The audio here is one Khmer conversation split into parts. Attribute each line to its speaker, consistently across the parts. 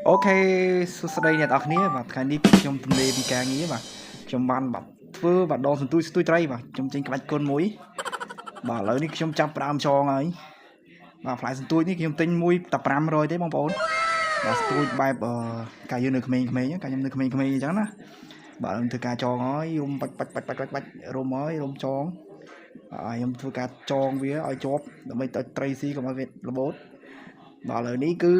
Speaker 1: អូខេសួស្តីអ្នកនរគ្នាបាទថ្ងៃនេះខ្ញុំទំនេរពីការងារបាទខ្ញុំបានបាទធ្វើបាទដងសន្ទូចស្ទួយត្រីបាទខ្ញុំចេញក្បាច់គុណមួយបាទឥឡូវនេះខ្ញុំចាប់ផ្ដើមចងហើយបាទផ្លែសន្ទូចនេះខ្ញុំទិញមួយតែ500ទេបងប្អូនបាទស្ទួយបែបកាលយើងនៅក្មេងៗកាលខ្ញុំនៅក្មេងៗអញ្ចឹងណាបាទខ្ញុំធ្វើការចងហើយយំបាច់រុំហើយរុំចងខ្ញុំធ្វើការចងវាឲ្យជាប់ដើម្បីឲ្យត្រីស៊ីកុំឲ្យវារបូតបាទឥឡូវនេះគឺ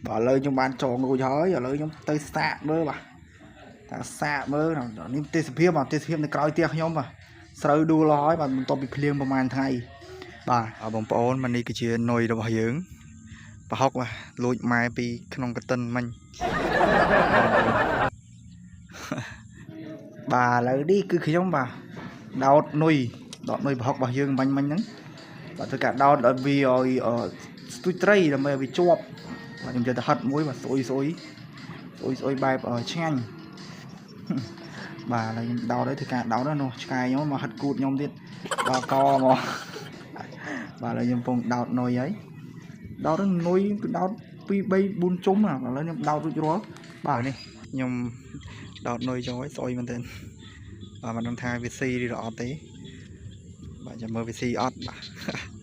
Speaker 1: បាទឥឡូវខ្ញុំបានចងរួចហើយឥឡូវខ្ញុំទៅសាកមើលបាទតែសាកមើលនេះទេសភាពនៅក្រោយផ្ទះខ្ញុំបាទស្រូវដួលហើយបាទបន្ទាប់ពីភ្លៀងប្រហែលថ្ងៃបាទបងប្អូននេះគឺជានុយរបស់យើងប្រហុកបាទលួចម៉ែពីក្នុងកតិនមិញបាទឥឡូវនេះគឺខ្ញុំបាទដោតនុយប្រហុករបស់យើងមិញហ្នឹងបាទធ្វើការដោតឲ្យវាឲ្យស្ទួយត្រីដើម្បីឲ្យវាជាប់បាទខ្ញុំយកទៅហិតមួយបាទស្អុយបែបឆ្ងាញ់បាទហើយខ្ញុំដោតហើយធ្វើការដោតនោះឆ្កែខ្ញុំមកហិតគូតខ្ញុំទៀតដល់កមកបាទឥឡូវខ្ញុំកំពុងដោតនុយហើយដោតនុយគឺដោត2 3 4ជុំឥឡូវខ្ញុំដោតរួចរាល់បាទនេះខ្ញុំដោតនុយចុងហើយស្អុយមែនទែនបាទមិនដឹងថាវាស៊ីឬអត់ទេបាទចាំមើលវាស៊ីអត់បាទ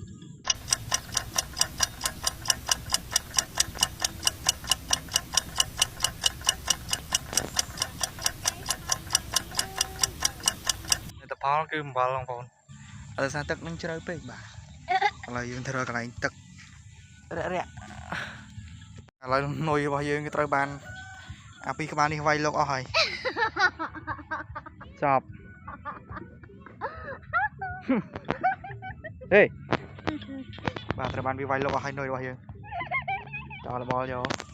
Speaker 1: ផលគឺអំបិលបងប្អូនដោយសារទឹកនឹងជ្រៅពេកបាទឥឡូវយើងធ្វើកន្លែងទឹករាក់ឥឡូវនុយរបស់យើងគឺត្រូវបានអាពីក្បាលនេះវាយលុកអស់ហើយចប់ហេបាទត្រូវបានវាវាយលុកអស់ហើយនុយរបស់យើងចោលបលយក